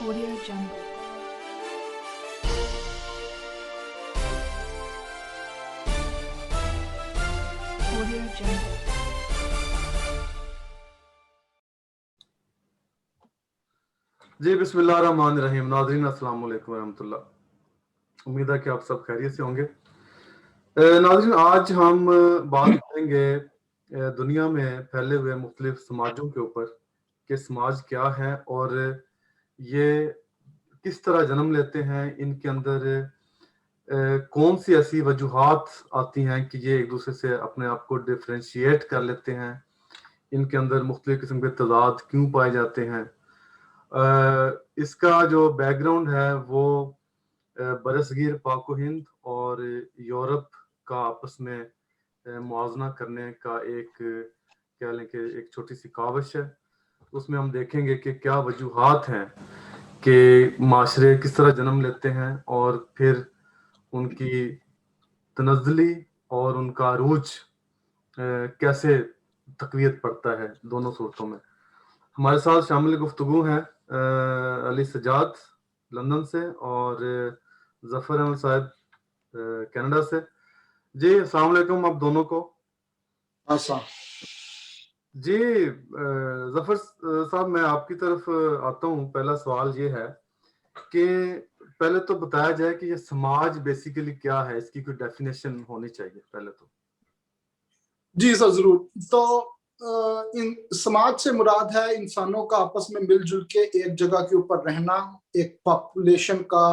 Audio Jungle. Audio Jungle. जी बिस्मिल्लाहिर्रहमानिर्रहीम। नाज़रीन अस्सलाम वालेकुम रहमतुल्लाह। उम्मीद है कि आप सब खैरियत से होंगे। नाज़रीन, आज हम बात करेंगे दुनिया में फैले हुए मुख्तलिफ समाजों के ऊपर कि समाज क्या है और ये किस तरह जन्म लेते हैं। इनके अंदर कौन सी ऐसी वजूहात आती हैं कि ये एक दूसरे से अपने आप को डिफ्रेंशिएट कर लेते हैं। इनके अंदर मुख्तलिफ किस्म के तज़ाद क्यों पाए जाते हैं। इसका जो बैकग्राउंड है वो बरसगीर पाक हिंद और यूरोप का आपस में मुआवजना करने का एक कह लें कि एक छोटी सी काविश है। उसमें हम देखेंगे कि क्या वजूहात हैं कि माशरे किस तरह जन्म लेते हैं और फिर उनकी तनज़्ज़ुली और उनका अरूज कैसे तक़वियत पड़ता है दोनों सूरतों में। हमारे साथ शामिल गुफ्तगू हैं अली सजाद लंदन से और जफर अहमद साहब कनाडा से। जी अस्सलाम वालेकुम आप दोनों को। अच्छा जी जफर साहब, मैं आपकी तरफ आता हूँ। पहला सवाल ये है कि पहले तो बताया जाए कि ये समाज बेसिकली क्या है, इसकी कोई डेफिनेशन होनी चाहिए पहले तो। जी सर, जरूर। तो इन समाज से मुराद है इंसानों का आपस में मिलजुल के एक जगह के ऊपर रहना, एक पॉपुलेशन का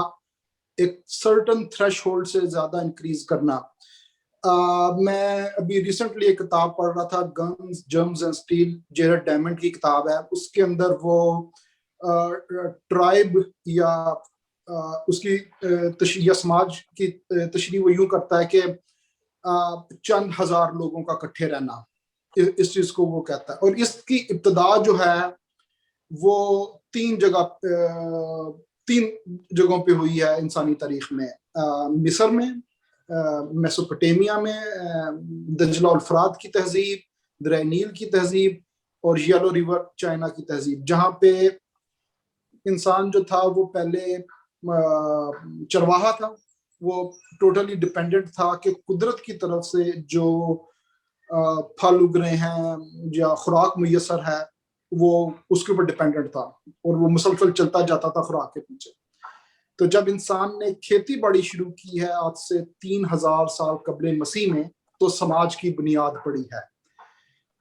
एक सर्टन थ्रेशहोल्ड से ज्यादा इंक्रीज करना। मैं अभी रिसेंटली एक किताब पढ़ रहा था, Guns Germs and Steel, Jared Diamond की किताब है। उसके अंदर वो ट्राइब या उसकी या समाज की तशरीह वो यूं करता है कि चंद हजार लोगों का इकट्ठे रहना, इस चीज को वो कहता है। और इसकी इब्तदा जो है वो तीन जगहों पे हुई है इंसानी तारीख में। मिस्र में, मेसोपोटामिया में, दजला और फरात की तहजीब, दरिया नील की तहजीब और येलो रिवर चाइना की तहजीब, जहाँ पे इंसान जो था वो पहले चरवाहा था। वो टोटली डिपेंडेंट था कि कुदरत की तरफ से जो फल उग रहे हैं या खुराक मुयसर है वो उसके ऊपर डिपेंडेंट था और वो मुसलसल चलता जाता था खुराक के पीछे। तो जब इंसान ने खेती बाड़ी शुरू की है आज से 3000 साल कबले मसीह में, तो समाज की बुनियाद पड़ी है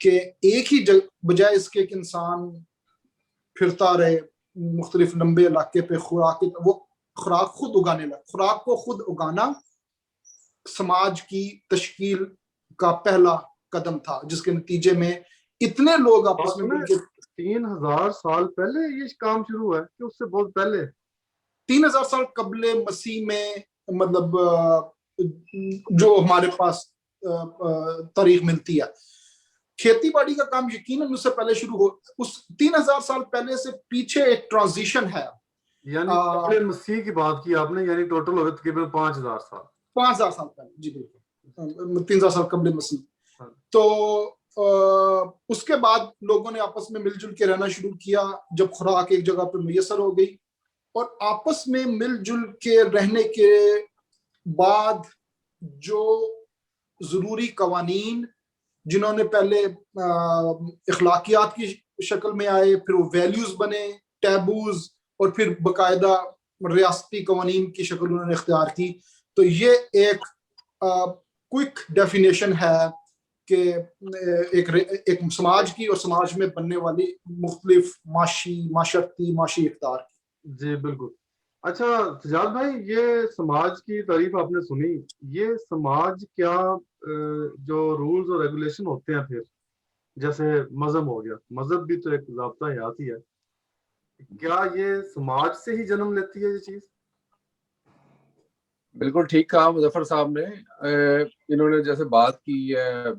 कि एक ही बजाय इसके कि इंसान फिरता रहे मुख्तलिफ लंबे इलाके पे वो खुराक खुद उगाने लगा। खुराक को खुद उगाना समाज की तश्कील का पहला कदम था, जिसके नतीजे में इतने लोग आपस में मिलकर 3000 साल पहले ये काम शुरू हुआ है कि उससे बहुत पहले? 3000 साल कबले मसीह में, मतलब जो हमारे पास तारीख मिलती है। खेती बाड़ी का काम यकीनन उससे पहले शुरू हो, उस 3000 साल पहले से पीछे एक ट्रांजिशन है। यानी कबले मसीह की बात की आपने, यानी टोटल हो गए तकरीबन 5000 साल। 5000 साल पहले, जी बिल्कुल, 3000 साल कबले मसीह। तो उसके बाद लोगों ने आपस में मिलजुल के रहना शुरू किया जब खुराक एक जगह पर मुयसर हो गई। और आपस में मिलजुल के रहने के बाद जो जरूरी कवानीन, जिन्होंने पहले इखलाकियात की शक्ल में आए, फिर वो वैल्यूज बने, टैबूज, और फिर बकायदा रियासती कवानीन की शक्ल उन्होंने इख्तियार की। तो ये एक क्विक डेफिनेशन है कि एक समाज की और समाज में बनने वाली मुख्तलिफ माशी इक़्तिदार की। जी बिल्कुल। अच्छा सजाद भाई, ये समाज की तारीफ आपने सुनी, ये समाज क्या जो रूल्स और रेगुलेशन होते हैं, फिर जैसे मजहब हो गया, मजहब भी तो एक ज़ाब्ता हयात ही है, क्या ये समाज से ही जन्म लेती है ये चीज? बिल्कुल ठीक कहा मुजफ्फर साहब ने। इन्होंने जैसे बात की है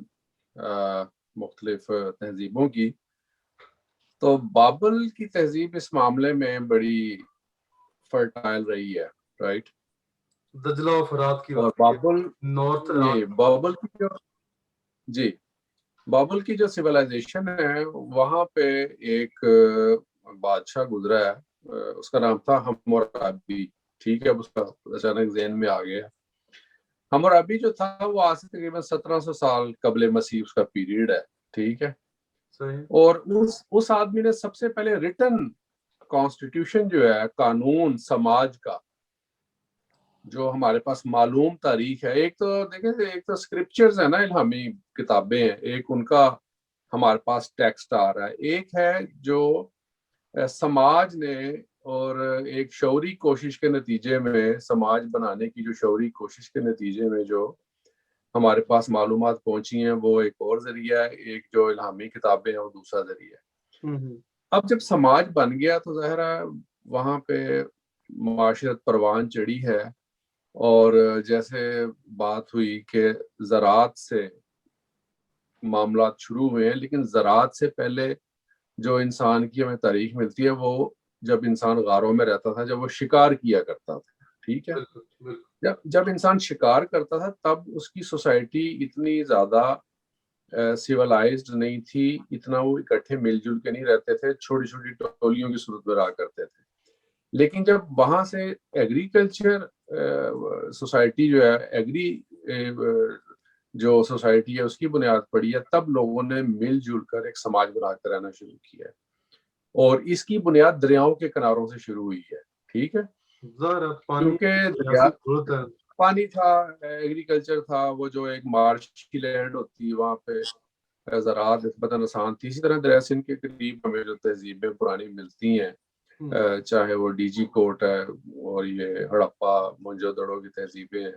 मुख्तलिफ तहजीबों की, तो बाबल की तहजीब इस मामले में बड़ी फर्टाइल रही है, राइट। दजला और फरात की और बात, बाबल नॉर्थ बाबल की जो सिविलाइजेशन है, वहां पे एक बादशाह गुजरा है उसका नाम था हम्मुराबी, ठीक है, उसका अचानक ज़हन में आ गया। हम्मुराबी जो था वो आज से तकरीबन 1700 साल कबले मसीह उसका पीरियड है, ठीक है। सही। और उस आदमी ने सबसे पहले रिटन कॉन्स्टिट्यूशन जो है, कानून समाज का, जो हमारे पास मालूम तारीख है, एक तो देखें, एक तो स्क्रिप्चर्स है ना, इल्हामी किताबें हैं, एक उनका हमारे पास टेक्स्ट आ रहा है, एक है जो समाज ने और एक शौरी कोशिश के नतीजे में, समाज बनाने की जो शौरी कोशिश के नतीजे में जो हमारे पास मालूमात पहुंची हैं, वो एक और जरिया है, एक जो इल्हामी किताबें हैं वो दूसरा जरिया है। अब जब समाज बन गया तो ज़ाहिर है वहाँ पे माशरत परवान चढ़ी है, और जैसे बात हुई कि ज़राअत से मामलात शुरू हुए हैं, लेकिन ज़राअत से पहले जो इंसान की हमें तारीख मिलती है वो जब इंसान गारों में रहता था, जब वो शिकार किया करता था, ठीक है। बिल्कुल बिल्कुल। जब इंसान शिकार करता था तब उसकी सोसाइटी इतनी ज़्यादा सिविलाइज्ड नहीं थी, इतना वो इकट्ठे मिलजुल के नहीं रहते थे, छोटी छोटी टोलियों की सूरत में रहा करते थे। लेकिन जब वहां से एग्रीकल्चर सोसाइटी जो है, जो सोसाइटी है उसकी बुनियाद पड़ी है, तब लोगों ने मिलजुल कर एक समाज बनाकर रहना शुरू किया है, और इसकी बुनियाद दरियाओं के किनारों से शुरू हुई है, ठीक है। क्योंकि दरिया, पानी था, एग्रीकल्चर था, वो जो एक मार्च की लैंड होती है वहाँ पे ज़राअत निस्बतन आसान थी। इसी तरह दरिया सिंध के करीब हमें जो तहजीबें पुरानी मिलती हैं, चाहे वो डीजी कोट है और ये हड़प्पा मोहनजोदड़ो की तहजीबें हैं,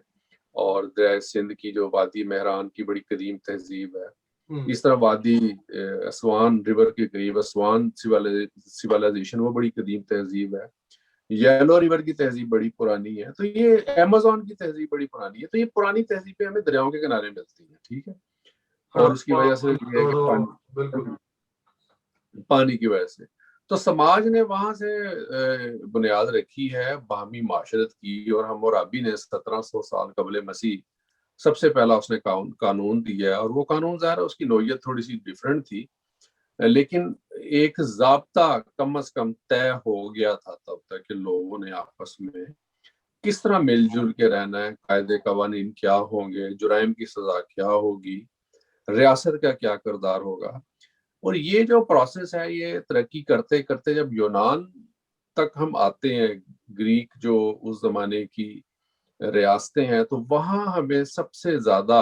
और दरिया सिंध की जो वादी मेहरान की बड़ी कदीम तहजीब है, इस तरह वादी असवान रिवर के करीब असवान सिविलाइजेशन वो बड़ी कदीम तहजीब है, येलो रिवर की तहजीब बड़ी पुरानी है, तो ये अमेज़न की तहजीब बड़ी पुरानी है। तो ये पुरानी तहजीबें हमें दरियाओं के किनारे मिलती हैं, ठीक है। और उसकी वजह से पानी की वजह से तो समाज ने वहां से बुनियाद रखी है बाहमी माशरत की, और हम्मुराबी ने 1700 साल कबले मसीह सबसे पहला उसने कानून दिया है, और वो कानून ज़ाहिर है उसकी नोयत थोड़ी सी डिफरेंट थी, लेकिन एक ज़ाब्ता कम से कम तय हो गया था तब तक कि लोगों ने आपस में किस तरह मिलजुल के रहना है, कायदे कवानीन क्या होंगे, जुराइम की सजा क्या होगी, रियासत का क्या किरदार होगा। और ये जो प्रोसेस है ये तरक्की करते करते जब यूनान तक हम आते हैं, ग्रीक जो उस जमाने की रियासतें हैं, तो वहाँ हमें सबसे ज्यादा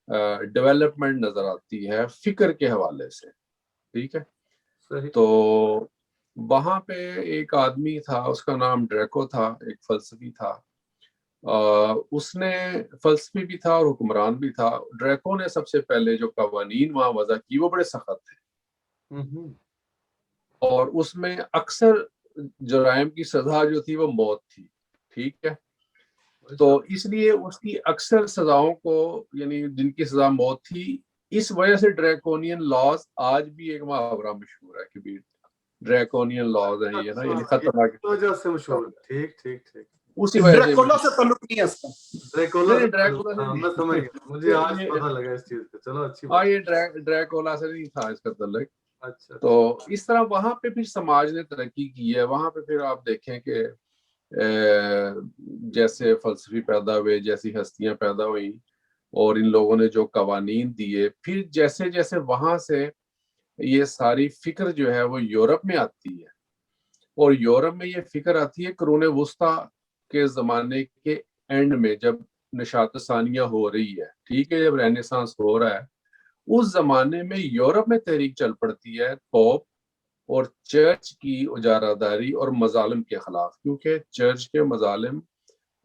डेवलपमेंट नजर आती है फिक्र के हवाले से, ठीक है। सही। तो वहाँ पे एक आदमी था, उसका नाम ड्रैको था, एक फलसफी था, उसने फलसफी भी था और हुक्मरान भी था। ड्रैको ने सबसे पहले जो कवानीन वहाँ वज़ा की वो बड़े सख्त थे, और उसमें अक्सर जुराइम की सजा जो थी वो मौत थी, ठीक है। तो इसलिए उसकी अक्सर सजाओं को, यानी जिनकी सजा मौत थी, इस वजह से ड्रैकोनियन लॉज आज भी एक मुहावरा मशहूर है कि भी ड्रैकोनियन लॉज है ये ना, यानी खतरनाक वजह से मशहूर। ठीक ठीक ठीक। उसी वजह से ड्रैकुला से ताल्लुक नहीं है इसका। ड्रैकुला मैं समझ गया, मुझे आज पता लगा इस चीज का। चलो अच्छी बात। ये ड्रैकुला से नहीं था इसका ताल्लुक। अच्छा। तो इस तरह वहां पे फिर समाज ने तरक्की की है। वहां पे फिर आप देखें कि जैसे फलसफी पैदा हुए, जैसी हस्तियां पैदा हुई, और इन लोगों ने जो कवानीन दिए, फिर जैसे जैसे वहां से ये सारी फिक्र जो है वो यूरोप में आती है, और यूरोप में ये फिक्र आती है कुरून वुस्ता के ज़माने के एंड में, जब निशात सानिया हो रही है, ठीक है, जब रेनेसांस हो रहा है, उस ज़माने में यूरोप में तहरीक चल पड़ती है पोप और चर्च की उजारादारी और मजालिम के खिलाफ, क्योंकि चर्च के मजालिम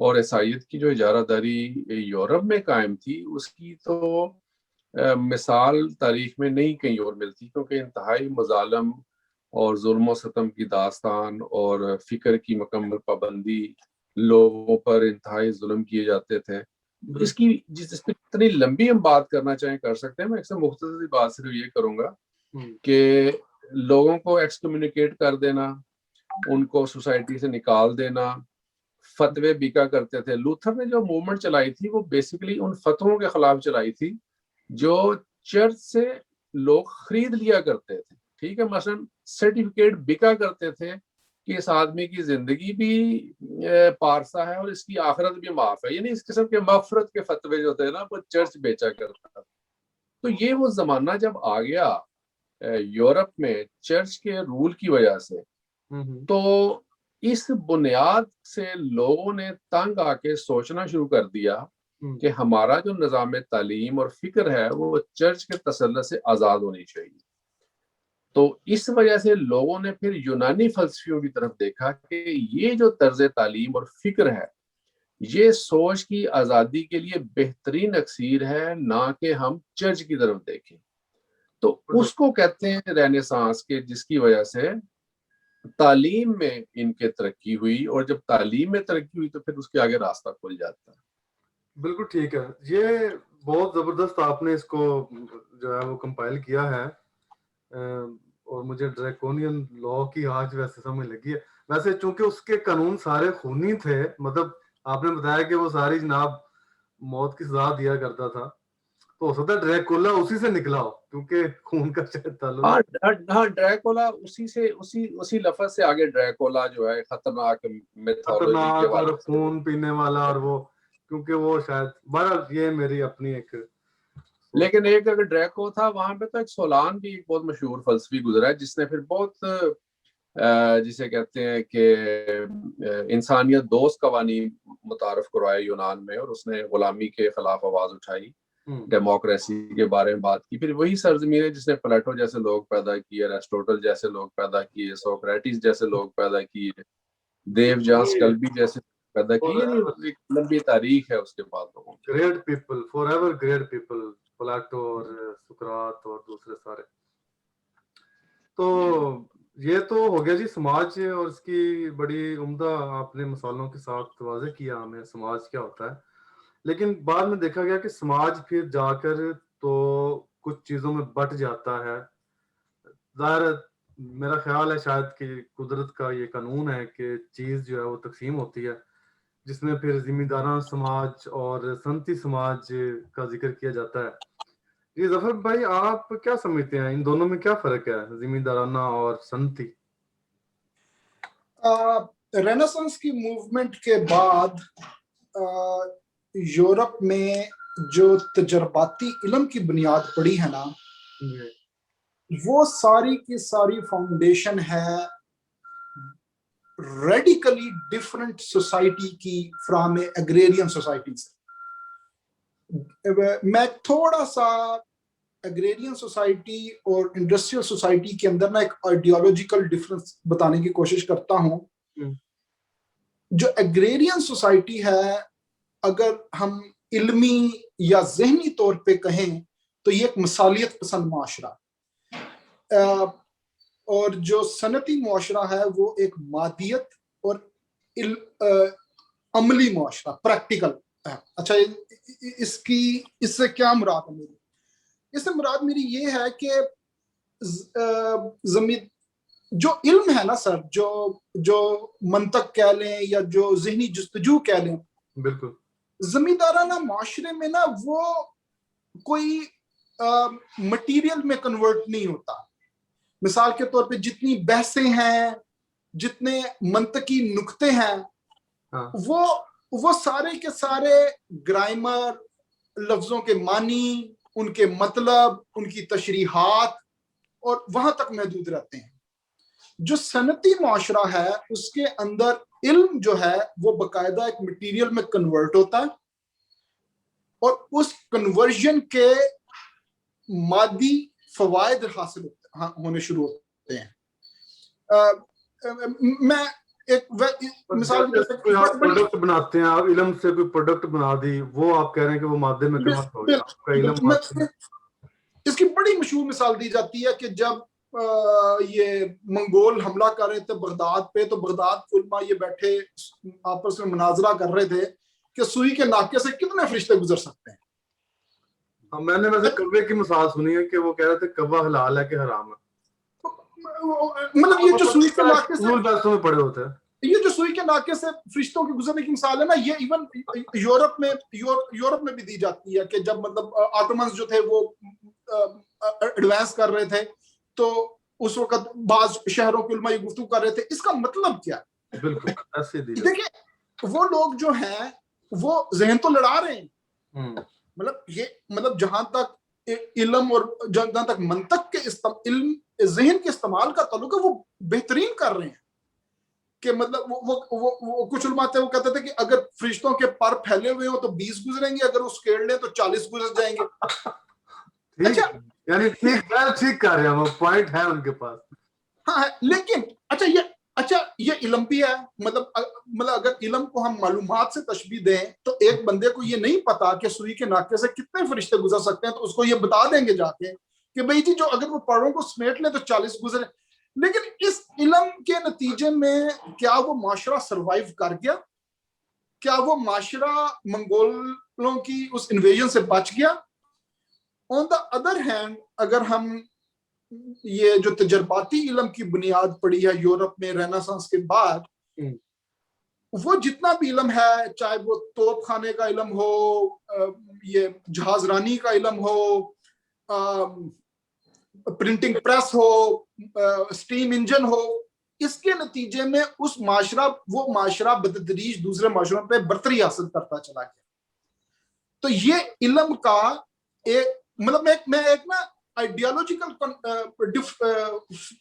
और ईसाइयत की जो इजारादारी यूरोप में कायम थी, उसकी तो मिसाल तारीख में नहीं कहीं और मिलती, क्योंकि इंतहाई मजालिम और जुल्म सतम की दास्तान और फिक्र की मुकम्मल पाबंदी, लोगों पर इंतहाई जुल्म किए जाते थे। इसकी जिस पे इतनी लंबी हम बात करना चाहें कर सकते हैं, मैं एक मुख्तसर बात सिर्फ ये करूंगा कि लोगों को एक्सकम्युनिकेट कर देना, उनको सोसाइटी से निकाल देना, फतवे बिका करते थे। लूथर ने जो मूवमेंट चलाई थी वो बेसिकली उन फतवों के खिलाफ चलाई थी जो चर्च से लोग खरीद लिया करते थे, ठीक है। मसलन सर्टिफिकेट बिका करते थे कि इस आदमी की जिंदगी भी पारसा है और इसकी आखिरत भी माफ है। यानी इस किस्म के मफरत के फतवे जो थे ना वो चर्च बेचा करता था। तो ये वो जमाना जब आ गया यूरोप में चर्च के रूल की वजह से, तो इस बुनियाद से लोगों ने तंग आके सोचना शुरू कर दिया कि हमारा जो निज़ाम तालीम और फिक्र है वो चर्च के तसल्लुत से आज़ाद होनी चाहिए। तो इस वजह से लोगों ने फिर यूनानी फलसफियों की तरफ देखा कि ये जो तर्ज तालीम और फिक्र है ये सोच की आज़ादी के लिए बेहतरीन अक्सीर है, ना कि हम चर्च की तरफ देखें। तो उसको कहते हैं रेनेसांस के, जिसकी वजह से तालीम में इनके तरक्की हुई, और जब तालीम में तरक्की हुई तो फिर उसके आगे रास्ता खुल जाता है। बिल्कुल ठीक है, ये बहुत जबरदस्त आपने इसको जो है वो कंपाइल किया है, और मुझे ड्रैकोनियन लॉ की आज वैसे समझ लगी है। वैसे चूंकि उसके कानून सारे खूनी थे, मतलब आपने बताया कि वो सारी जनाब मौत की सजा दिया करता था, तो हो सकता है ड्रैकुला उसी से निकला हो, क्योंकि खून का शायद ताल्लुक। हाँ, ड्रैकुला उसी से उसी लफ्ज से आगे ड्रैकुला जो है खतरनाक मिथोलॉजी के और वाले खून पीने वाला, और वो क्योंकि वो शायद बहरहाल ये मेरी अपनी एक। लेकिन एक अगर ड्रैको था वहां पे तो एक सोलान भी एक बहुत मशहूर फलसफी गुजरा है जिसने फिर बहुत जिसे कहते हैं कि इंसानियत दोस्त कवानीन मुतारफ करवाए यूनान में, और उसने गुलामी के खिलाफ आवाज उठाई, डेमोक्रेसी के बारे में बात की। फिर वही सरजमीन है जिसने प्लेटो जैसे लोग पैदा किए, एरिस्टोटल जैसे लोग पैदा किए, सोक्रेटिस जैसे लोग पैदा किए, देवजास कल्बी जैसे पैदा किए। यानी एक लंबी तारीख है उसके बाद लोगों की। Great people, forever great people, Plato और सुकरात और दूसरे सारे। तो ये तो हो गया जी समाज, और इसकी बड़ी उम्दा आपने मिसालों के साथ वाज़े किया हमें समाज क्या होता है। लेकिन बाद में देखा गया कि समाज फिर जाकर तो कुछ चीजों में बट जाता है। ज़ाहिर मेरा ख्याल है शायद कि कुदरत का ये कानून है कि चीज जो है वो तकसीम होती है, जिसमें फिर जिम्मेदाराना समाज और सनती समाज का जिक्र किया जाता है। ये जफर भाई आप क्या समझते हैं, इन दोनों में क्या फर्क है, जिम्मेदाराना और सनती? रेनेसांस की मूवमेंट के बाद यूरोप में जो तजर्बाती इल्म की बुनियाद पड़ी है ना, वो सारी की सारी फाउंडेशन है रेडिकली डिफरेंट सोसाइटी की फ्रॉम एग्रेरियन सोसाइटी से। मैं थोड़ा सा एग्रेरियन सोसाइटी और इंडस्ट्रियल सोसाइटी के अंदर ना एक आइडियोलॉजिकल डिफरेंस बताने की कोशिश करता हूं। जो एग्रेरियन सोसाइटी है, अगर हम इल्मी या ज़हनी तौर पे कहें तो ये एक मिसालियत पसंद माशरा, और जो सनती माशरा है वो एक मादियत और अमली माशरा, प्रैक्टिकल है। अच्छा, इससे क्या मुराद है मेरी? इससे मुराद मेरी ये है कि जो इल्म है ना सर, जो मंतक कह लें या जो ज़हनी जुस्तजू कह लें, बिल्कुल जमींदाराना माशरे में ना वो कोई मटीरियल में कन्वर्ट नहीं होता। मिसाल के तौर पे जितनी बहसें हैं, जितने मंतकी नुक्ते हैं, हाँ। वो सारे के सारे ग्रामर, लफ्जों के मानी, उनके मतलब, उनकी तशरीहात और वहां तक महदूद रहते हैं। जो सनती माशरा है उसके अंदर इल्म जो है वो बकायदा एक मटीरियल में कन्वर्ट होता है, और उस कन्वर्जन के मादी फवायद हासिल होने शुरू होते हैं। मैं एक मिसाल कोई आप प्रोडक्ट बनाते हैं, आप इल्म से कोई प्रोडक्ट बना दी, वो आप कह रहे हैं कि वो मादे में कन्वर्ट हो गया, आपका इल्म। इसकी बड़ी मशहूर मिसाल दी जाती है कि जब ये मंगोल हमला कर रहे थे बगदाद पे, तो बगदाद के उलमा ये बैठे आपस में मुनाजरा कर रहे थे कि सुई के नाके से कितने फरिश्ते गुजर सकते हैं। मैंने वैसे कव्वे की मिसाल सुनी है कि वो कह रहे थे कव्वा हलाल है कि हराम है। मतलब ये जो सुई के नाके से में पड़े होते हैं, ये जो सुई के नाके से फरिश्तों के गुजरने की मिसाल है ना, ये इवन यूरोप में भी दी जाती है कि जब मतलब ऑटोमन्स जो थे वो एडवांस कर रहे थे, तो उस वक्त बाज शहरों के उलमा ये गुफ्तगू कर रहे थे, इसका मतलब क्या? बिल्कुल ऐसे दी देखिए वो लोग जो हैं वो जहन तो लड़ा रहे हैं, मतलब ये मतलब जहां तक इल्म और जहां तक मंतक के जहन के इस्तेमाल का ताल्लुक है वो बेहतरीन कर रहे हैं कि मतलब वो कुछ उलमा थे, वो कहते थे कि अगर फरिश्तों के पर फैले हुए हो तो 20 गुजरेंगे, अगर वो स्केल लें तो 40 गुजर जाएंगे। ठीक, यानी ठीक कर रहे हैं वो, पॉइंट है उनके पास। हाँ है, लेकिन ये इल्म भी है, मतलब अगर इल्म को हम मालूमात से तशबीह दें तो एक बंदे को ये नहीं पता कि सुई के नाके से कितने फरिश्ते गुजर सकते हैं, तो उसको ये बता देंगे जाके कि भाई जी जो अगर वो परों को समेट ले तो 40 गुजरे। लेकिन इस इल्म के नतीजे में क्या वो माशरा सरवाइव कर गया? क्या वो माशरा मंगोलों की उस इन्वेजन से बच गया? ऑन द अदर हैंड अगर हम ये जो तजर्बाती इल्म की बुनियाद पड़ी है यूरोप में रेनेसांस के बाद, वो जितना भी इल्म है, चाहे वो तोप खाने का इल्म हो, ये जहाजरानी का इल्म हो, प्रिंटिंग प्रेस हो, स्टीम इंजन हो, इसके नतीजे में वो माशरा बतदरीज दूसरे माशरों पे बर्तरी हासिल करता चला गया। तो ये इल्म का एक मतलब मैं एक ना आइडियोलॉजिकल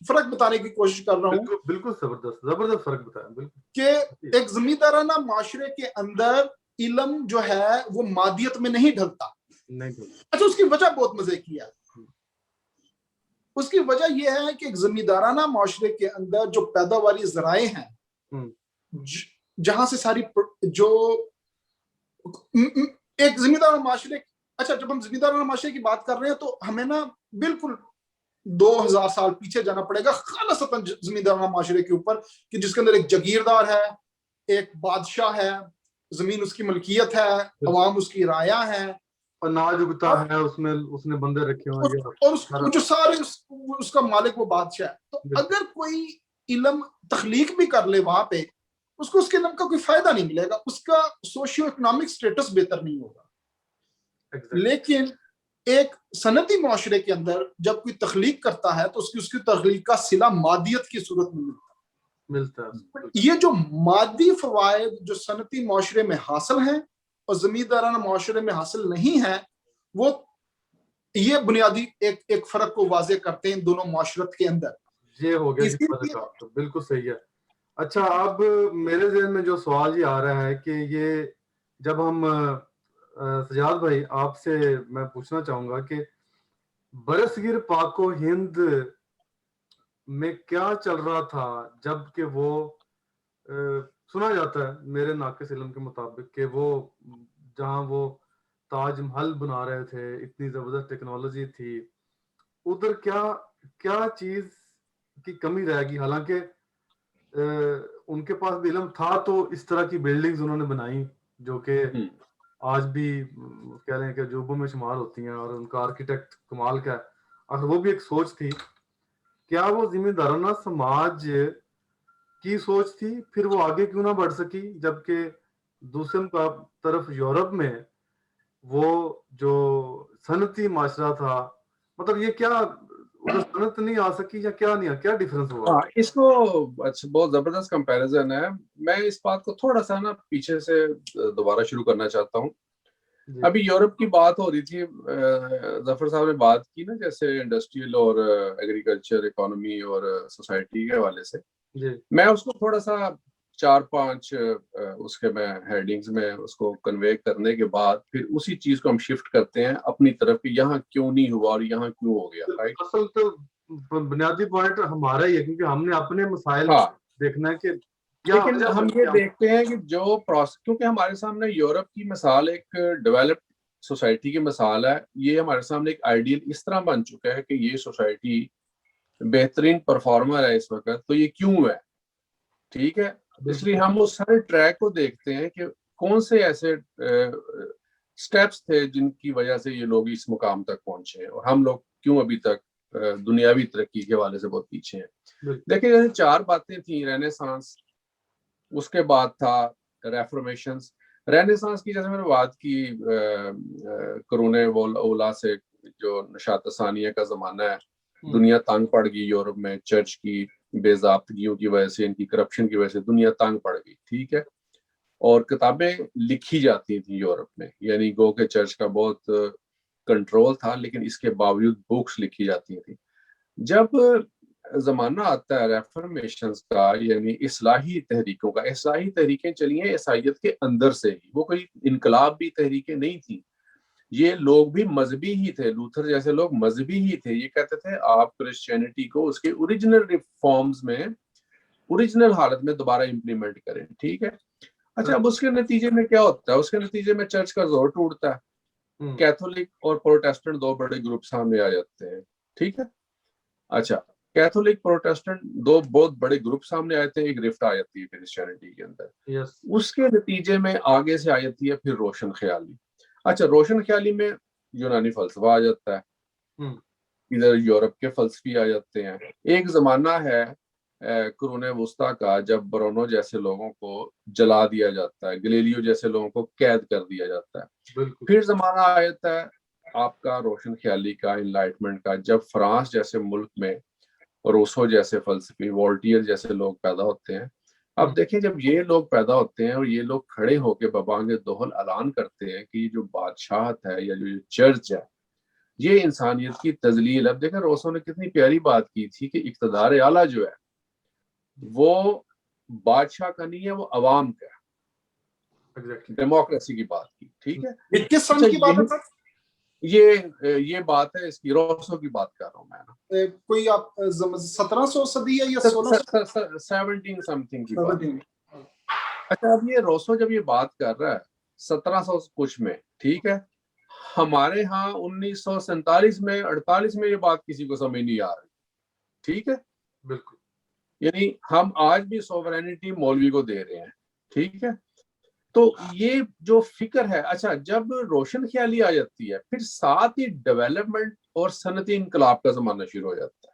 फर्क बताने की कोशिश कर रहा हूँ। बिल्कुल जबरदस्त फर्क बताया, बिल्कुल कि एक जमींदाराना माशरे के अंदर इल्म जो है वो मादियत में नहीं ढलता। अच्छा, उसकी वजह बहुत मजे की है। उसकी वजह यह है कि एक जमींदाराना माशरे के अंदर जो पैदावारी जराए हैं, जहां से सारी जो एक जमींदार माशरे, अच्छा जब हम जमींदाराना माशरे की बात कर रहे हैं तो हमें ना बिल्कुल 2000 साल पीछे जाना पड़ेगा खालसतन जमींदाराना माशरे के ऊपर, कि जिसके अंदर एक जगीरदार है, एक बादशाह है, जमीन उसकी मलकियत है, अवाम उसकी राया है, अनाज उगता है उसमें उसने बंदे रखे हुए हैं, और जो सारे उसका मालिक वो बादशाह है। तो अगर कोई इल्म तख्लीक भी कर ले वहां पे, उसको उसके इल्म का कोई फायदा नहीं मिलेगा, उसका सोशियो इकोनॉमिक स्टेटस बेहतर नहीं होगा। लेकिन एक सनती माशरे के अंदर जब कोई तख्लीक करता है तो उसकी तख्लीक का सिला मादियत की सूरत में मिलता है। ये जो मादी फवायद जो सनती माशरे में हासिल हैं और जमींदाराना माशरे में हासिल नहीं है, वो ये बुनियादी एक फर्क को वाजे करते हैं दोनों माशरत के अंदर। ये हो गया फर्क, बिल्कुल सही है। अच्छा, अब मेरे ज़हन में जो सवाल ये आ रहा है कि ये जब हम सजाद भाई आपसे मैं पूछना चाहूंगा कि बरसगीर पाको हिंद में क्या चल रहा था जबकि वो सुना जाता है मेरे नाक़िस इल्म के मुताबिक कि वो जहां वो ताजमहल बना रहे थे, इतनी जबरदस्त टेक्नोलॉजी थी, उधर क्या क्या चीज की कमी रहेगी? हालांकि उनके पास भी इल्म था, तो इस तरह की बिल्डिंग्स उन्होंने बनाई जो कि आज भी कह रहे हैं कि अजूबों में शुमार होती हैं, और उनका आर्किटेक्ट कमाल का है। और वो भी एक सोच थी, क्या वो जिम्मेदाराना समाज की सोच थी? फिर वो आगे क्यों ना बढ़ सकी, जबकि दूसरी तरफ यूरोप में वो जो सनती माशरा था, मतलब ये क्या उधर सनत नहीं आ सकी या क्या नहीं, क्या डिफरेंस हुआ? हाँ, इसको अच्छा बहुत जबरदस्त कंपैरिजन है। मैं इस बात को थोड़ा सा ना पीछे से दोबारा शुरू करना चाहता हूँ। अभी यूरोप की बात हो रही थी, जफर साहब ने बात की ना, जैसे इंडस्ट्रियल और एग्रीकल्चर इकोनॉमी और सोसाइटी के हवाले से। मैं उसको थोड़ा सा 4-5 उसके मैं हेडिंग्स में उसको कन्वे करने के बाद फिर उसी चीज को हम शिफ्ट करते हैं अपनी तरफ कि यहाँ क्यों नहीं हुआ और यहाँ क्यों हो गया। राइट, असल तो बुनियादी पॉइंट हमारा ही है, क्योंकि हमने अपने मसाइल देखना है कि लेकिन हम ये देखते हैं कि जो प्रोसेस, क्योंकि हमारे सामने यूरोप की मिसाल एक डेवलप्ड सोसाइटी की मिसाल है, ये हमारे सामने एक आइडियल इस तरह बन चुका है कि ये सोसाइटी बेहतरीन परफॉर्मर है इस वक्त, तो ये क्यों है? ठीक है, इसलिए हम उस सारे ट्रैक को देखते हैं कि कौन से ऐसे स्टेप्स थे जिनकी वजह से ये लोग इस मुकाम तक पहुंचे और हम लोग क्यों अभी तक दुनियावी तरक्की के हवाले से बहुत पीछे हैं। देखिए, जैसे 4 बातें थी, रेनेसांस, उसके बाद था रेफॉर्मेशंस। रेनेसांस की जैसे मैंने बात की, करूने ओला से जो नशात सानिया का जमाना है, दुनिया तंग पड़ गई यूरोप में, चर्च की बेज़ाब्तगियों की वजह से, इनकी करप्शन की वजह से दुनिया तंग पड़ गई, ठीक है। और किताबें लिखी जाती थी यूरोप में, यानी गो के चर्च का बहुत कंट्रोल था, लेकिन इसके बावजूद बुक्स लिखी जाती थी। जब जमाना आता है रेफर्मेशंस का, यानी इस्लाही तहरीकों का, इस्लाही तहरीकें चली हैं ईसाइयत के अंदर से ही, वो कोई इनकलाब भी तहरीकें नहीं थी, ये लोग भी मजहबी ही थे, लूथर जैसे लोग मजहबी ही थे। ये कहते थे आप क्रिश्चियनिटी को उसके ओरिजिनल रिफॉर्म्स में, ओरिजिनल हालत में दोबारा इंप्लीमेंट करें, ठीक है। अच्छा, अब उसके नतीजे में क्या होता है? उसके नतीजे में चर्च का जोर टूटता है, कैथोलिक और प्रोटेस्टेंट दो बड़े ग्रुप सामने आ जाते हैं, ठीक है। अच्छा, कैथोलिक प्रोटेस्टेंट दो बहुत बड़े ग्रुप सामने आए थे, एक रिफ्ट आ जाती है क्रिश्चियनिटी के अंदर। यस, उसके नतीजे में आगे से आ जाती है फिर रोशन ख्याली। अच्छा, रोशन ख्याली में यूनानी फलसफा आ जाता है, इधर यूरोप के फलसफी आ जाते हैं। एक जमाना है कुरूने वुस्ता का, जब ब्रोनो जैसे लोगों को जला दिया जाता है, गलीलियो जैसे लोगों को कैद कर दिया जाता है। बिल्कुल। फिर जमाना आ जाता है आपका रोशन ख्याली का, इनलाइटमेंट का, जब फ्रांस जैसे मुल्क में रूसो जैसे फलसफी, वॉल्टियर जैसे लोग पैदा होते हैं। अब देखें, जब ये लोग पैदा होते हैं और ये लोग खड़े होकर बबांगे दोहल ऐलान करते हैं कि जो बादशाहत है या जो चर्च है ये इंसानियत की तजलील। अब देखा रोसो ने कितनी प्यारी बात की थी कि इक़्तिदार आला जो है वो बादशाह का नहीं है, वो अवाम का है, एग्जैक्टली, डेमोक्रेसी की बात की, ठीक है। ये किस सन अच्छा, की बात है सर? ये बात है इसकी, रोसो की बात कर रहा हूँ मैं ना। कोई आप 1700 सदी है या 1600? 17 समथिंग की बात। अच्छा, अब ये रोसो जब ये बात कर रहा है 1700 कुछ में, ठीक है, हमारे यहाँ 1947 में 48 में ये बात किसी को समझ नहीं आ रही, ठीक है। बिल्कुल, यानी हम आज भी सोवरेनिटी मौलवी को दे रहे हैं, ठीक है। तो ये जो फिक्र है, अच्छा, जब रोशन ख्याली आ जाती है फिर साथ ही डेवलपमेंट और सनती इनकलाब का जमाना शुरू हो जाता है।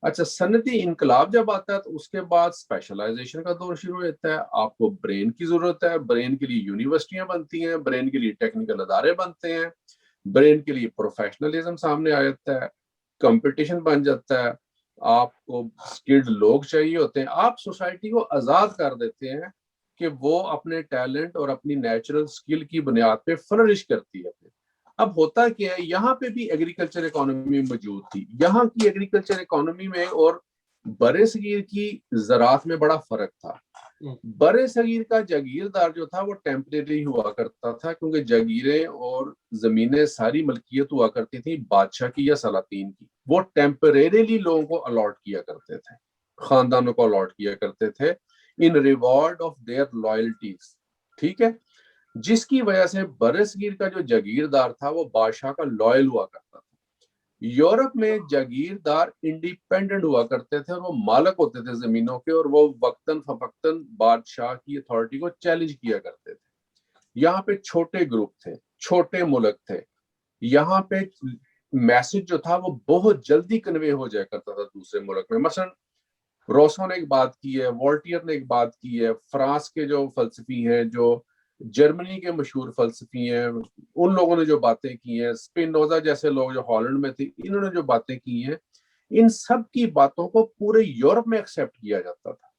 अच्छा, सनती इनकलाब जब आता है तो उसके बाद स्पेशलाइजेशन का दौर शुरू हो जाता है। आपको ब्रेन की जरूरत है, ब्रेन के लिए यूनिवर्सिटियां बनती हैं, ब्रेन के लिए टेक्निकल अदारे बनते हैं, ब्रेन के लिए प्रोफेशनलिज्म सामने आ जाता है, कंपटीशन बन जाता है, आपको स्किल्ड लोग चाहिए होते हैं। आप सोसाइटी को आजाद कर देते हैं कि वो अपने टैलेंट और अपनी नेचुरल स्किल की बुनियाद पे फ्लरिश करती है। अब होता क्या है, यहाँ पे भी एग्रीकल्चर इकोनॉमी मौजूद थी। यहाँ की एग्रीकल्चर इकोनॉमी में और बड़े सगीर की ज़राअत में बड़ा फर्क था। बड़े सगीर का जागीरदार जो था वो टेम्परेरी हुआ करता था, क्योंकि जागीरें और जमीनें सारी मलकियत हुआ करती थी बादशाह की या सलातीन की। वो टेम्परेरीली लोगों को अलॉट किया करते थे, खानदानों को अलॉट किया करते थे इन रिवॉर्ड ऑफ देयर लॉयल्टीज, ठीक है। जिसकी वजह से बरसगीर का जो जागीरदार था वो बादशाह का लॉयल हुआ करता था। यूरोप में जागीरदार इंडिपेंडेंट हुआ करते थे और वो मालक होते थे जमीनों के, और वो वक्तन फवक्तन बादशाह की अथॉरिटी को चैलेंज किया करते थे। यहाँ पे छोटे ग्रुप थे, छोटे मुल्क थे, यहाँ पे मैसेज जो था वो बहुत जल्दी कन्वे हो जाया करता था दूसरे मुल्क में। मसलन रोसो ने एक बात की है, वॉल्टियर ने एक बात की है, फ्रांस के जो फलसफी हैं, जो जर्मनी के मशहूर फलसफी हैं, उन लोगों ने जो बातें की हैं, स्पिनोजा जैसे लोग जो हॉलैंड में थे, इन्होंने जो बातें की हैं, इन सब की बातों को पूरे यूरोप में एक्सेप्ट किया जाता था।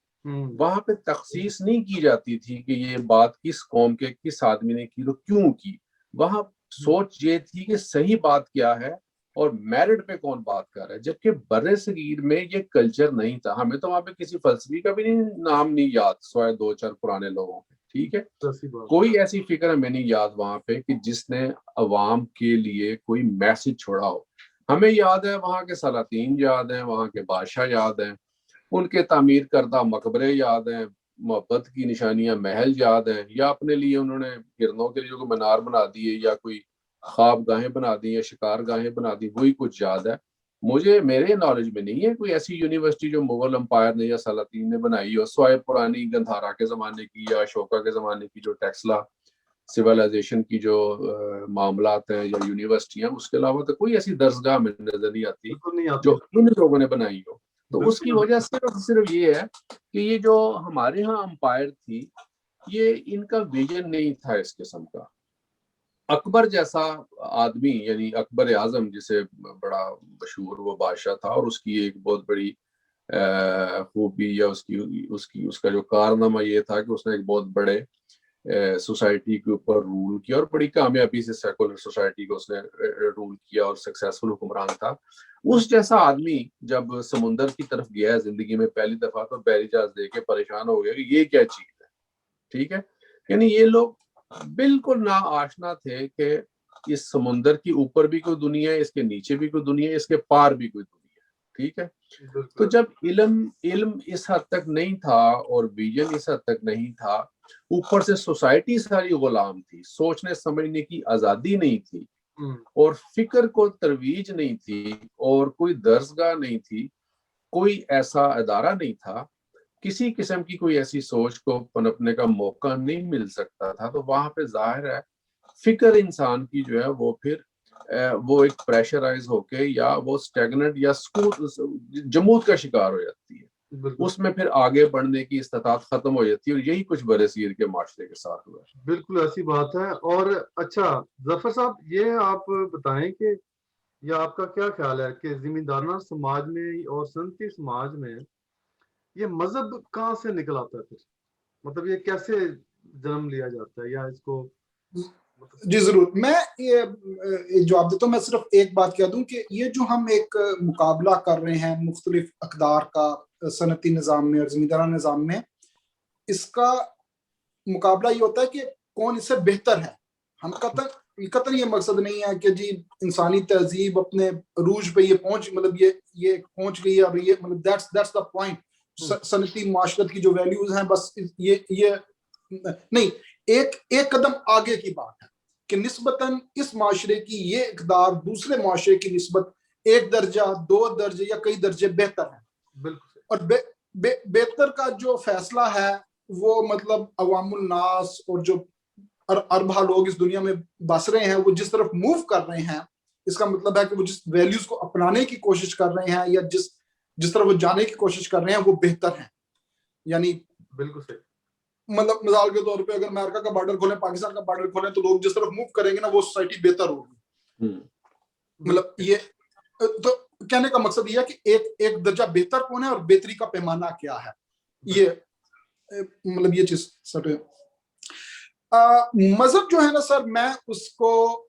वहां पे तखसीस नहीं की जाती थी कि ये बात किस कौम के किस आदमी ने की तो क्यों की। वहां सोच ये थी कि सही बात क्या है और मेरिट पे कौन बात कर रहा है। जबकि बर्रे सगीर में ये कल्चर नहीं था। हमें तो वहां पे किसी फलसफी का भी नाम नहीं याद, स्वाय दो चार पुराने लोगों के, ठीक है। कोई ऐसी फिक्र हमें नहीं याद वहां पे कि जिसने अवाम के लिए कोई मैसेज छोड़ा हो। हमें याद है वहां के सलातीन याद हैं, वहां के बादशाह याद हैं, उनके तामीर करदा मकबरे याद हैं, मोहब्बत की निशानियां महल याद हैं, या अपने लिए उन्होंने हिरनों के लिए कोई मीनार बना दिए या कोई ख्वाब गाहें बना दी या शिकार गाहें बना दी, वही कुछ याद है। मुझे मेरे नॉलेज में नहीं है कोई ऐसी यूनिवर्सिटी जो मुगल एम्पायर ने या सलातीन ने बनाई हो, स्वाय पुरानी गंधारा के ज़माने की या अशोका के ज़माने की जो टेक्सला सिविलाइजेशन की जो मामलात हैं या यूनिवर्सिटियां, उसके अलावा तो कोई ऐसी दरसगाह में नजर नहीं आती जो इन लोगों ने बनाई हो। तो उसकी वजह सिर्फ ये है कि ये जो हमारे यहाँ अंपायर थी, ये इनका विजन नहीं था इस किस्म का। अकबर जैसा आदमी, यानी अकबर आजम जिसे बड़ा मशहूर वो बादशाह था, और उसकी एक बहुत बड़ी खूबी या उसका जो कारनामा ये था कि उसने एक बहुत बड़े सोसाइटी के ऊपर रूल किया और बड़ी कामयाबी से सेकुलर सोसाइटी को उसने रूल किया और सक्सेसफुल हुक्मरान था। उस जैसा आदमी जब समुंदर की तरफ गया जिंदगी में पहली दफा, तो बहरी जहाज देख के परेशान हो गया कि ये क्या चीज है। ठीक है, यानी ये लोग बिल्कुल ना आशना थे कि इस समुंदर की ऊपर भी कोई दुनिया है, इसके नीचे भी कोई दुनिया है, इसके पार भी कोई दुनिया है। ठीक है, तो जब इल्म इस हद तक नहीं था और विजन इस हद तक नहीं था, ऊपर से सोसाइटी सारी गुलाम थी, सोचने समझने की आजादी नहीं थी और फिक्र को तरवीज नहीं थी और कोई दर्सगाह नहीं थी, कोई ऐसा अदारा नहीं था, किसी किस्म की कोई ऐसी सोच को पनपने का मौका नहीं मिल सकता था। तो वहां पे जाहिर है फिक्र इंसान की जो है वो फिर वो एक प्रेशराइज होके या वो स्टेगनेंट या जमूत का शिकार हो जाती है, उसमें फिर आगे बढ़ने की इस्तात खत्म हो जाती है। और यही कुछ बरसीर के माशरे के साथ हुआ है। बिल्कुल ऐसी बात है। और अच्छा जफर साहब, ये आप बताएं कि या आपका क्या ख्याल है कि जिम्मेदाराना समाज में और सनती समाज में ये मजहब कहाँ से निकल आता है फिर? मतलब ये कैसे जन्म लिया जाता है, या इसको जी जरूर, मैं ये जवाब देता हूँ। मैं सिर्फ एक बात कह दूं कि ये जो हम एक मुकाबला कर रहे हैं मुख्तलिफ अकदार का सनती निज़ाम में और ज़मींदाराना निज़ाम में, इसका मुकाबला ये होता है कि कौन इससे बेहतर है। हम कतन ये मकसद नहीं है कि जी इंसानी तहजीब अपने अरूज पे ये पहुंच, मतलब ये पहुंच गई है, अब ये मतलब दैट्स द पॉइंट। सनती माशरत की जो वैल्यूज हैं, बस ये नहीं, एक कदम आगे की बात है कि निस्बतन इस माशरे की ये इक़दार दूसरे माशरे की निस्बत 1 दर्जा 2 दर्जे या कई दर्जे बेहतर है। बिल्कुल। और बेहतर का जो फैसला है वो मतलब अवामुल नास और जो अरबा लोग इस दुनिया में बस रहे हैं, वो जिस तरफ मूव कर रहे हैं, इसका मतलब है कि वो जिस वैल्यूज को अपनाने की कोशिश कर रहे हैं या जिस तरफ वो जाने की कोशिश कर रहे हैं वो बेहतर है। यानी बिल्कुल सही, मतलब मिसाल के तौर पे अगर अमेरिका का बॉर्डर खोलें, पाकिस्तान का बॉर्डर खोलें, तो लोग जिस तरफ मूव करेंगे ना वो सोसाइटी बेहतर होगी। मतलब ये तो कहने का मकसद ये है कि एक दर्जा बेहतर कौन है और बेहतरी का पैमाना क्या है, ये मतलब ये चीज सर। मजहब जो है ना सर, मैं उसको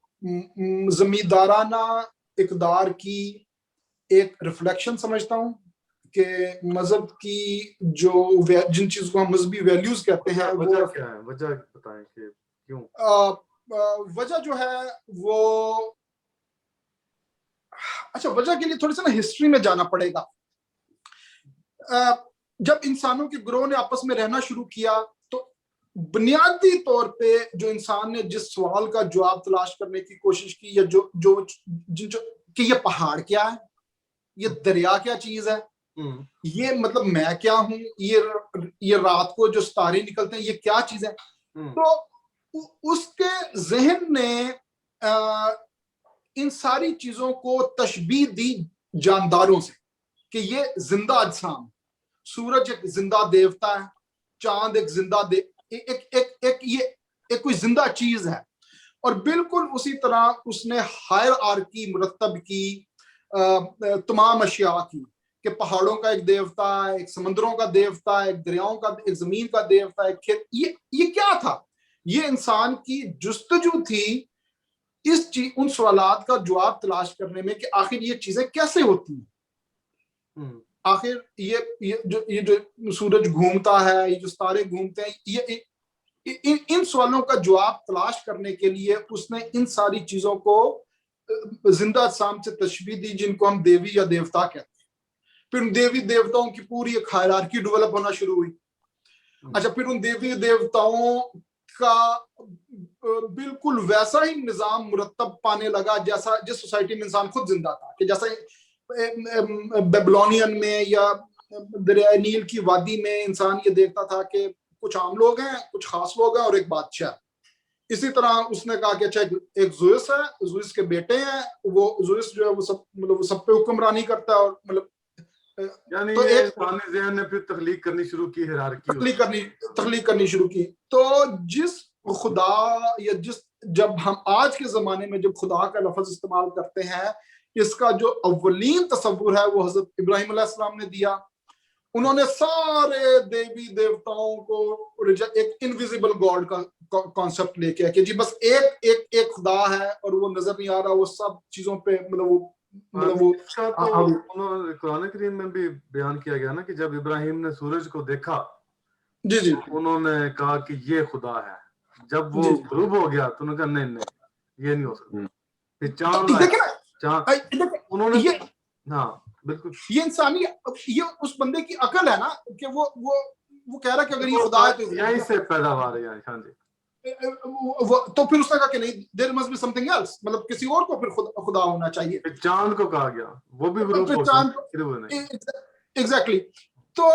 जमींदाराना इकदार की एक रिफ्लेक्शन समझता हूँ कि मजहब की जो जिन चीजों को हम मजहबी वैल्यूज कहते हैं, वजह क्या है? वजह बताएं कि क्यों? वजह जो है वो, अच्छा वजह के लिए थोड़ी सा ना हिस्ट्री में जाना पड़ेगा। जब इंसानों के ग्रोह ने आपस में रहना शुरू किया, तो बुनियादी तौर पे जो इंसान ने जिस सवाल का जवाब तलाश करने की कोशिश की, या जो कि ये पहाड़ क्या है, ये दरिया क्या चीज है, ये मतलब मैं क्या हूं, ये रात को जो सितारे निकलते हैं ये क्या चीज है, तो उसके जहन ने इन सारी चीजों को तशबीह दी जानदारों से कि ये जिंदा अजसाम, सूरज एक जिंदा देवता है, चांद एक जिंदा एक कोई जिंदा चीज है। और बिल्कुल उसी तरह उसने हायरार्की मुरत्तब की तमाम अशिया की, कि पहाड़ों का एक देवता, एक समंदरों का देवता, एक दरियाओं का, एक जमीन का देवता, एक खेत। ये क्या था? ये इंसान की जुस्तजू थी उन सवालात का जवाब तलाश करने में कि आखिर ये चीजें कैसे होती हैं, आखिर ये जो सूरज घूमता है, ये जो तारे घूमते हैं, ये इन सवालों का जवाब तलाश करने के लिए उसने इन सारी चीजों को जिंदा अजसाम से तशबीह दी, जिनको हम देवी या देवता कहते हैं। फिर उन देवी देवताओं की पूरी एक हायरार्की डेवलप होना शुरू हुई। अच्छा, फिर उन देवी देवताओं का बिल्कुल वैसा ही निजाम मुरत्तब पाने लगा जैसा जिस सोसाइटी में इंसान खुद जिंदा था, कि जैसा बेबीलोनियन में या दरिया नील की वादी में इंसान ये देखता था कि कुछ आम लोग हैं, कुछ खास लोग हैं और एक बादशाह। इसी तरह उसने कहा कि अच्छा एक ज़ुइस है, ज़ुइस के बेटे हैं, वो ज़ुइस जो है वो सब मतलब वो सब पे हुक्मरानी करता है, और मतलब यानी तो एक ज़हन ने फिर तख्लीक करनी शुरू की, तख्लीक करनी शुरू की। तो जिस खुदा या जिस जब हम आज के जमाने में जब खुदा का लफ्ज इस्तेमाल करते हैं, इसका जो अव्वलीन तस्वुर है वो हजरत इब्राहिम अलैहिस्सलाम ने दिया। उन्होंने सारे देवी देवताओं को एक इनविजिबल गॉड का कॉन्सेप्ट लेके आया कि जी बस एक खुदा है और वो नजर नहीं आ रहा, वो सब चीजों पे वो इसका तो उन्होंने कुरान करीम में भी बयान किया गया ना कि जब इब्राहिम ने सूरज को देखा, जी जी उन्होंने कहा कि ये खुदा है। जब वो ग्रुप हो गया तो उन्होंने कहा नहीं ये नहीं हो सकता। फिर चांद देखिए उन्होंने ये हाँ बिल्कुल, ये इंसानी, ये उस बंदे की अकल है ना कि वो कह रहा है कि अगर ये खुदा है तो यहीं से पैदावार है। हाँ जी, तो फिर उसने कहा कि नहीं, there must be something else, मतलब किसी और को फिर खुदा होना चाहिए। चांद को कहा गया, वो भी ग्रुप हो सकता है। एग्जैक्टली। तो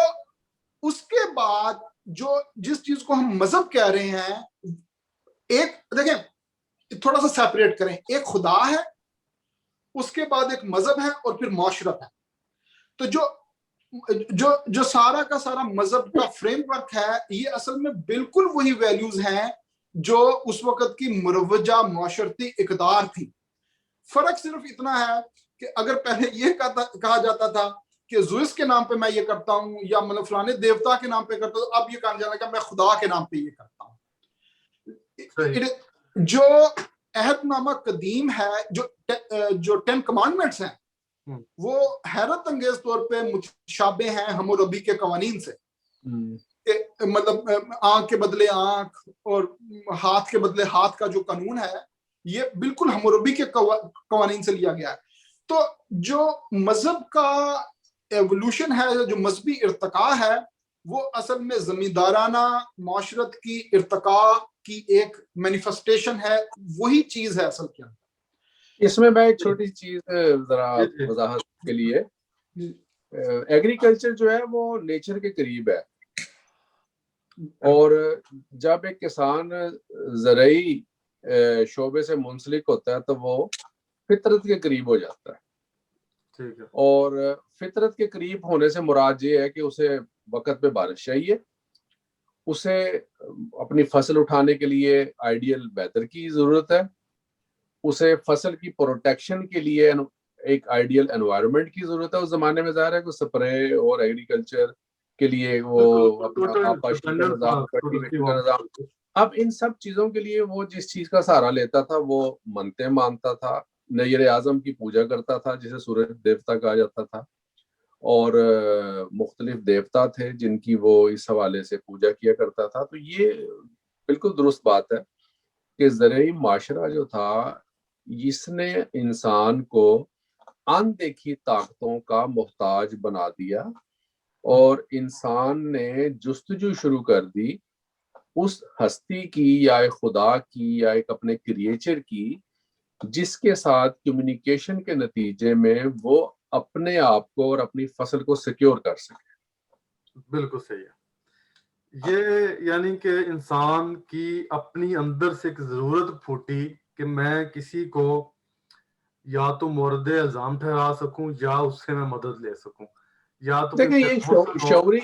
उसके बाद जिस चीज को हम मजहब कह रहे हैं, एक देखें थोड़ा सा सेपरेट करें, एक खुदा है, उसके बाद एक मजहब है और फिर माशरत है। तो जो सारा का सारा मजहब का फ्रेमवर्क है, ये असल में बिल्कुल वही वैल्यूज हैं जो उस वक्त की मुरवजा माशरती इकदार थी। फर्क सिर्फ इतना है कि अगर पहले ये कहा जाता था कि जुइस के नाम पे मैं ये करता हूं या मतलब फलाने देवता के नाम पे करता हूं, अब ये कहा जाना कि मैं खुदा के नाम पे ये करता हूं। जो अहदनामा कदीम है, जो 10 कमांडमेंट्स हैं, वो हैरत अंगेज तौर पे मुतशाबे हैं हम्मुरब्बी के कवानीन से। मतलब आंख के बदले आंख और हाथ के बदले हाथ का जो कानून है, ये बिल्कुल हम्मुरब्बी के कवानीन से लिया गया है। तो जो मजहब का एवोल्यूशन है, जो मजहबी इर्तका है, वो असल में जमींदाराना माशरत की इर्तका की एक मैनिफेस्टेशन है, वही चीज है असल क्या। इसमें मैं एक छोटी चीज जरा वजाहत के लिए, एग्रीकल्चर जो है वो नेचर के करीब है, और जब एक किसान ज़राई शोबे से मुंसलिक होता है तो वो फितरत के करीब हो जाता है। ठीक है। और फितरत के करीब होने से मुराद ये है कि उसे वक्त पे बारिश चाहिए, उसे अपनी फसल उठाने के लिए आइडियल वेदर की जरूरत है, उसे फसल की प्रोटेक्शन के लिए एक आइडियल एनवायरनमेंट की जरूरत है। उस जमाने में ज़ाहिर है कि स्प्रे और एग्रीकल्चर के लिए वो अपना आपाशी का निज़ाम, अब इन सब चीजों के लिए वो जिस चीज का सहारा लेता था वो मनते मानता था, नज़ीर आज़म की पूजा करता था जिसे सूरज देवता कहा जाता था, और मुख्तलिफ देवता थे जिनकी वो इस हवाले से पूजा किया करता था। तो ये बिल्कुल दुरुस्त बात है कि ज़रई माशरा जो था, इसने इंसान को अनदेखी ताकतों का मोहताज बना दिया और इंसान ने जुस्तजू शुरू कर दी उस हस्ती की या एक खुदा की या एक अपने क्रिएचर की, जिसके साथ कम्युनिकेशन के नतीजे में वो अपने आप को और अपनी फसल को सिक्योर कर सके। बिल्कुल सही है। ये यानी कि इंसान की अपनी अंदर से एक जरूरत फूटी कि मैं किसी को या तो मोरद इल्जाम ठहरा सकूं या उससे मैं मदद ले सकूं, या तो देखिए ये शौरी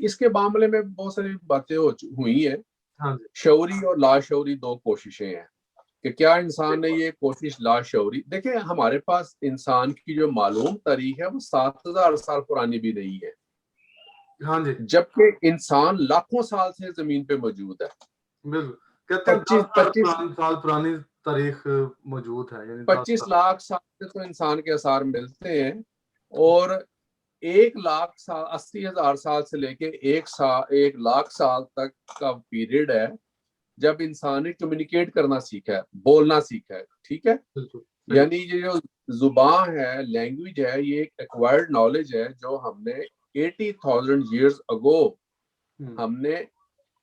इसके मामले में बहुत सारी बातें हुई है। हाँ जी। शौरी और लाशौरी दो कोशिशें हैं कि क्या इंसान ने ये कोशिश लाशौरी, देखिए हमारे पास इंसान की जो मालूम तारीख है वो 7000 साल पुरानी भी नहीं है। हाँ जी। जबकि इंसान लाखों साल से जमीन पे मौजूद है। बिल्कुल, कहते हैं 25 साल पुरानी तारीख मौजूद है, यानी 25 लाख साल से तो इंसान के आसार मिलते हैं, और 1,80,000 साल से लेके 1 लाख साल तक का पीरियड है जब इंसान ने कम्युनिकेट करना सीखा है, बोलना सीखा है। ठीक है, यानी ये जो जुबान है, लैंग्वेज है, ये एक एक्वायर्ड नॉलेज है जो हमने 80,000 years अगो हमने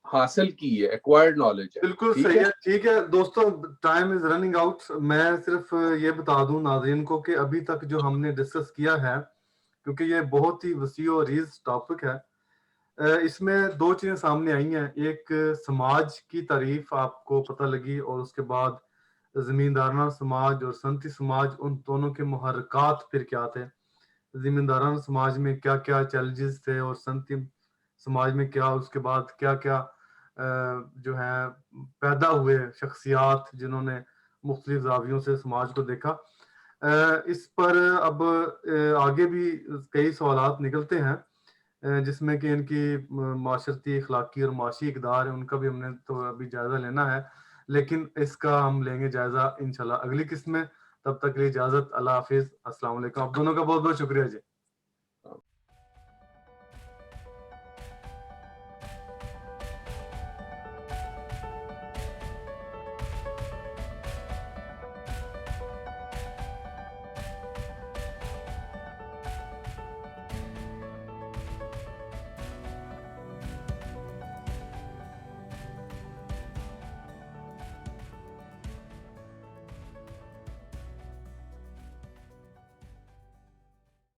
हासिल की है, एक्वायर्ड नॉलेज है। बिल्कुल सही है। ठीक है दोस्तों, टाइम इज रनिंग आउट। मैं सिर्फ ये बता दूं नाज़रीन को कि अभी तक जो हमने डिस्कस किया है, क्योंकि ये बहुत ही वसी और रीज टॉपिक है, इसमें दो चीजें सामने आई हैं। एक समाज की तारीफ आपको पता लगी, और उसके बाद जमींदाराना समाज और सनती समाज, उन दोनों के मुहर्रिकात फिर क्या थे। जमींदाराना समाज में क्या क्या चैलेंजेस थे और सनती समाज में क्या, उसके बाद क्या क्या जो है पैदा हुए शख्सियात जिन्होंने मुख्तलिफ जावियों से समाज को देखा। इस पर अब आगे भी कई सवालात निकलते हैं जिसमें कि इनकी माशरती, अखलाकी और माशी इक़दार है, उनका भी हमने तो अभी जायजा लेना है, लेकिन इसका हम लेंगे जायजा इंशाल्लाह अगली किस्त में। तब तक के लिए इजाजत, अल्लाह हाफिज, अस्सलाम वालेकुम। आप दोनों का बहुत बहुत शुक्रिया जी।